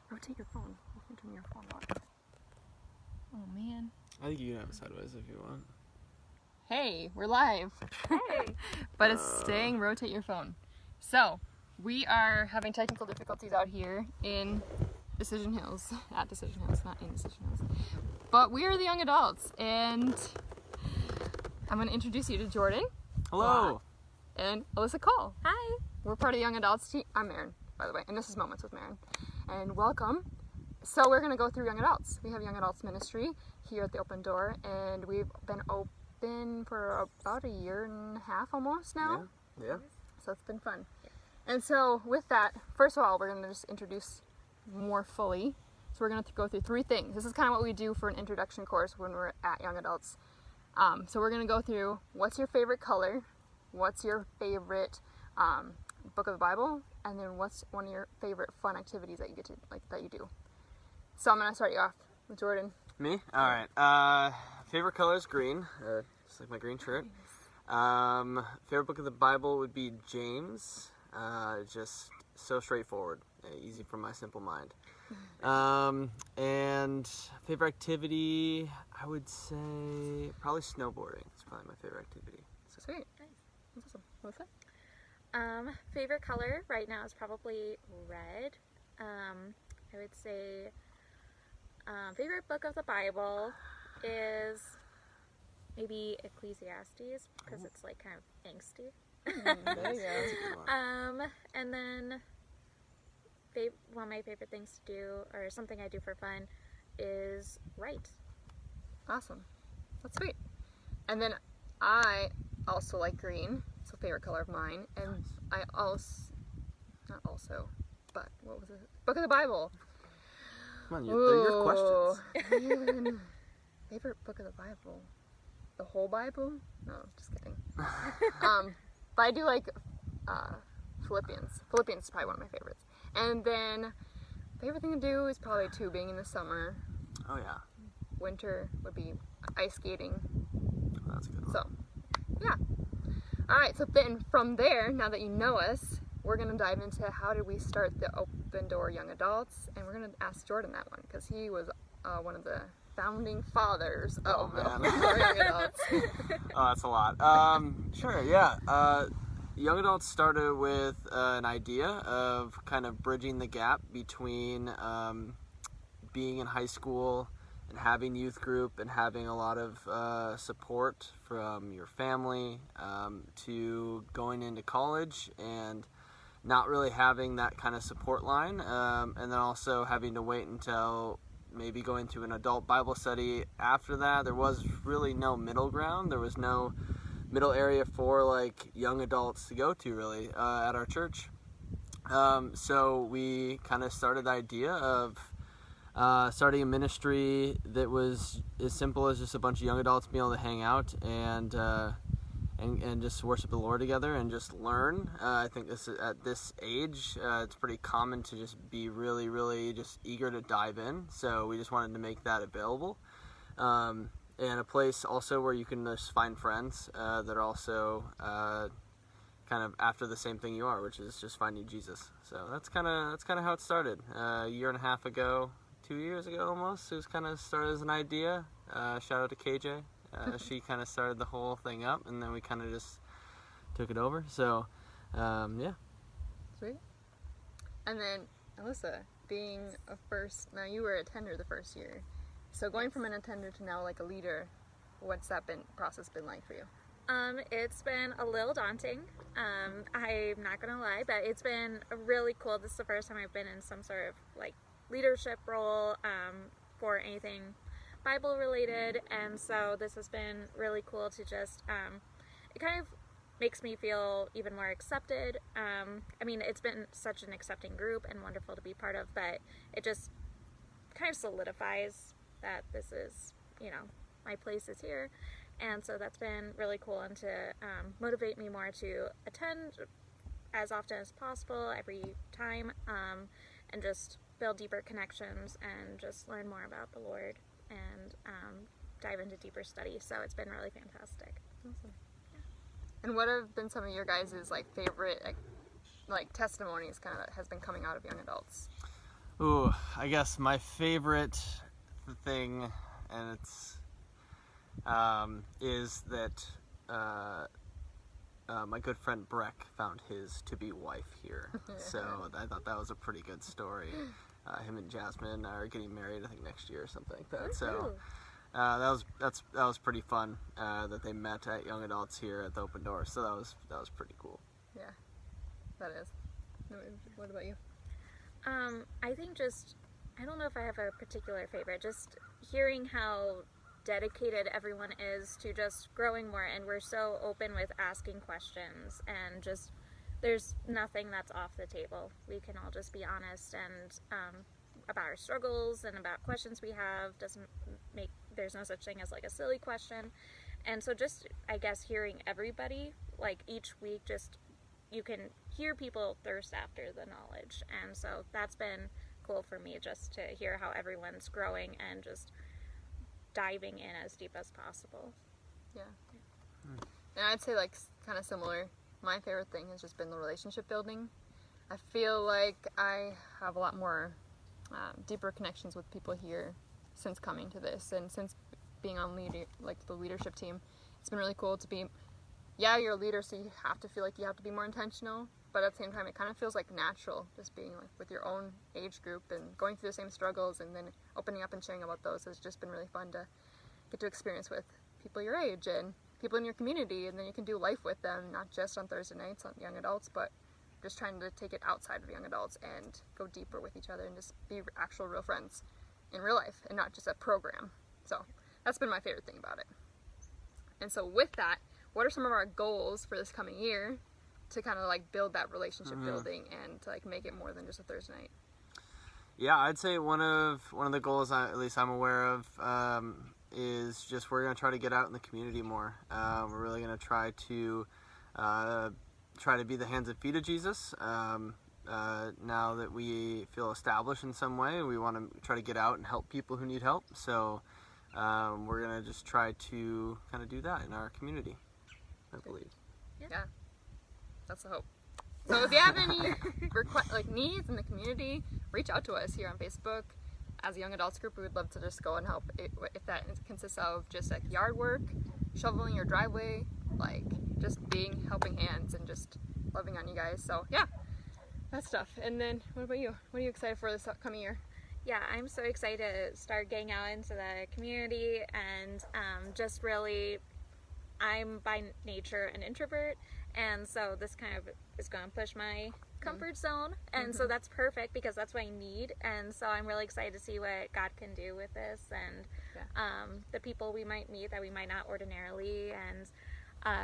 Rotate your phone. You can turn your phone on. Oh man. I think you can have it sideways if you want. Hey, we're live. Hey! But it's staying rotate your phone. So, we are having technical difficulties out here in Decision Hills. At Decision Hills, not in Decision Hills. But we are the young adults, and I'm going to introduce you to Jordan. Hello! And Alyssa Cole. Hi! We're part of the young adults team. I'm Marin, by the way, and this is Moments with Marin. And welcome. So we're going to go through young adults. We have young adults ministry here at the Open Door, and we've been open for about a year and a half almost now. Yeah. So it's been fun. And so with that, first of all, we're going to just introduce more fully. So we're going to go through three things. This is kind of what we do for an introduction course when we're at young adults. So we're going to go through what's your favorite color, what's your favorite book of the Bible, and then what's one of your favorite fun activities that you get to that you do. So I'm going to start you off with Jordan. Me? Alright. Favorite color is green. Just like my green shirt. Favorite book of the Bible would be James. Just so straightforward. Easy for my simple mind. And favorite activity, I would say probably snowboarding. It's probably my favorite activity. So sweet. Nice. That's awesome. Melissa? Favorite color right now is probably red. I would say favorite book of the Bible is maybe Ecclesiastes because it's like kind of angsty. There you go. And then one of my favorite things to do, or something I do for fun, is write. Awesome. That's sweet. And then I also like green. It's a favorite color of mine. And I not also, but what was it? Book of the Bible. Come on, they're your questions. Man. Favorite book of the Bible? The whole Bible? No, just kidding. But I do like Philippians. Philippians is probably one of my favorites. And then favorite thing to do is probably tubing in the summer. Oh yeah. Winter would be ice skating. Oh, that's a good one. So, yeah. Alright, so then from there, now that you know us, we're going to dive into how did we start the Open Door Young Adults, and we're going to ask Jordan that one, because he was one of the founding fathers of the Open Door Young Adults. Oh, that's a lot. Sure, yeah. Young Adults started with an idea of kind of bridging the gap between being in high school and having youth group and having a lot of support from your family to going into college and not really having that kind of support line, and then also having to wait until maybe going to an adult Bible study after that. There was really no middle ground. There was no middle area for like young adults to go to really at our church. So we kind of started the idea of starting a ministry that was as simple as just a bunch of young adults being able to hang out and just worship the Lord together and just learn. I think at this age, it's pretty common to just be really, really just eager to dive in. So we just wanted to make that available. And a place also where you can just find friends that are also kind of after the same thing you are, which is just finding Jesus. So that's kind of how it started. A year and a half ago, 2 years ago almost, it was kind of started as an idea. Shout out to KJ. She kind of started the whole thing up, and then we kind of just took it over. So, yeah. Sweet. And then, Alyssa, being a first, now you were a attender the first year. So going from an attender to now like a leader, what's that process been like for you? It's been a little daunting. I'm not gonna lie, but it's been really cool. This is the first time I've been in some sort of like leadership role for anything Bible related, and so this has been really cool to just it kind of makes me feel even more accepted. I mean, it's been such an accepting group and wonderful to be part of, but it just kind of solidifies that this is, my place is here. And so that's been really cool, and to motivate me more to attend as often as possible every time, and just build deeper connections and just learn more about the Lord and dive into deeper study. So it's been really fantastic. Awesome. Yeah. And what have been some of your guys' like favorite like testimonies kind of that has been coming out of young adults? Ooh, I guess my favorite thing, and it's is that my good friend Breck found his to-be wife here. So I thought that was a pretty good story. Him and Jasmine are getting married, I think, next year or something like that. So that was pretty fun that they met at Young Adults here at the Open Door. So that was pretty cool. Yeah, that is. What about you? I think I don't know if I have a particular favorite, just hearing how dedicated everyone is to just growing more, and we're so open with asking questions, and just there's nothing that's off the table. We can all just be honest and about our struggles and about questions we have. There's no such thing as like a silly question. And so just, I guess, hearing everybody, like each week, just you can hear people thirst after the knowledge. And so that's been cool for me, just to hear how everyone's growing and just diving in as deep as possible. Yeah. And I'd say, like, kind of similar. My favorite thing has just been the relationship building. I feel like I have a lot more deeper connections with people here since coming to this, and since being on the leadership team. It's been really cool to be, you're a leader, so you have to feel like you have to be more intentional, but at the same time it kind of feels like natural, just being like with your own age group and going through the same struggles, and then opening up and sharing about those has just been really fun to get to experience with people your age and people in your community, and then you can do life with them, not just on Thursday nights on Young Adults, but just trying to take it outside of Young Adults and go deeper with each other and just be actual real friends in real life and not just a program. So that's been my favorite thing about it. And so with that, what are some of our goals for this coming year to kind of like build that relationship building and to like make it more than just a Thursday night? Yeah, I'd say one of the goals, at least I'm aware of, is just we're going to try to get out in the community more. We're really going to try to be the hands and feet of Jesus. Now that we feel established in some way, we want to try to get out and help people who need help. So we're going to just try to kind of do that in our community, I believe. Yeah, that's the hope. So if you have any needs in the community, reach out to us here on Facebook. As a Young Adults group, we would love to just go and help. If that consists of just like yard work, shoveling your driveway, like just being helping hands and just loving on you guys. So yeah, that stuff. And then what about you? What are you excited for this upcoming year? Yeah, I'm so excited to start getting out into the community, and just really, I'm by nature an introvert, and so this kind of is going to push my comfort zone, and so that's perfect because that's what I need. And so I'm really excited to see what God can do with this, and the people we might meet that we might not ordinarily, and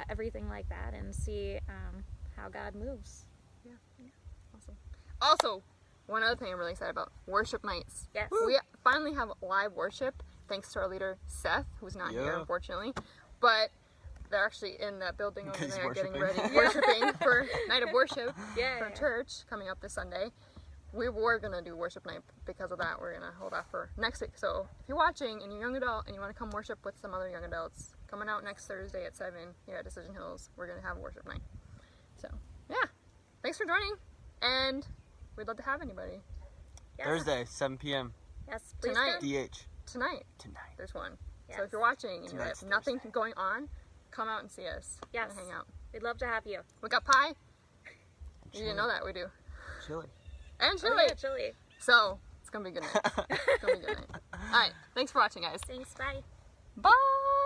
everything like that, and see how God moves. Yeah. Awesome. Also, one other thing I'm really excited about, worship nights. Yes. We finally have live worship thanks to our leader Seth, who's not here unfortunately, but they're actually in that building over there getting ready, worshiping for night of worship for church coming up this Sunday. We were going to do worship night. Because of that, we're going to hold off for next week. So if you're watching and you're a young adult and you want to come worship with some other young adults, coming out next Thursday at 7 here at Decision Hills, we're going to have worship night. So yeah, thanks for joining, and we'd love to have anybody. Yeah. Thursday, 7 p.m. Yes, please Tonight. come. DH. Tonight. Tonight. There's one. Yes. So if you're watching and you Tonight's have nothing Thursday. going on, come out and see us. Yes. And hang out. We'd love to have you. We got pie. You didn't know that? We do. Chili. And chili. Oh, yeah, chili. So it's gonna be a good night. It's gonna be a good night. All right. Thanks for watching, guys. Thanks, bye. Bye.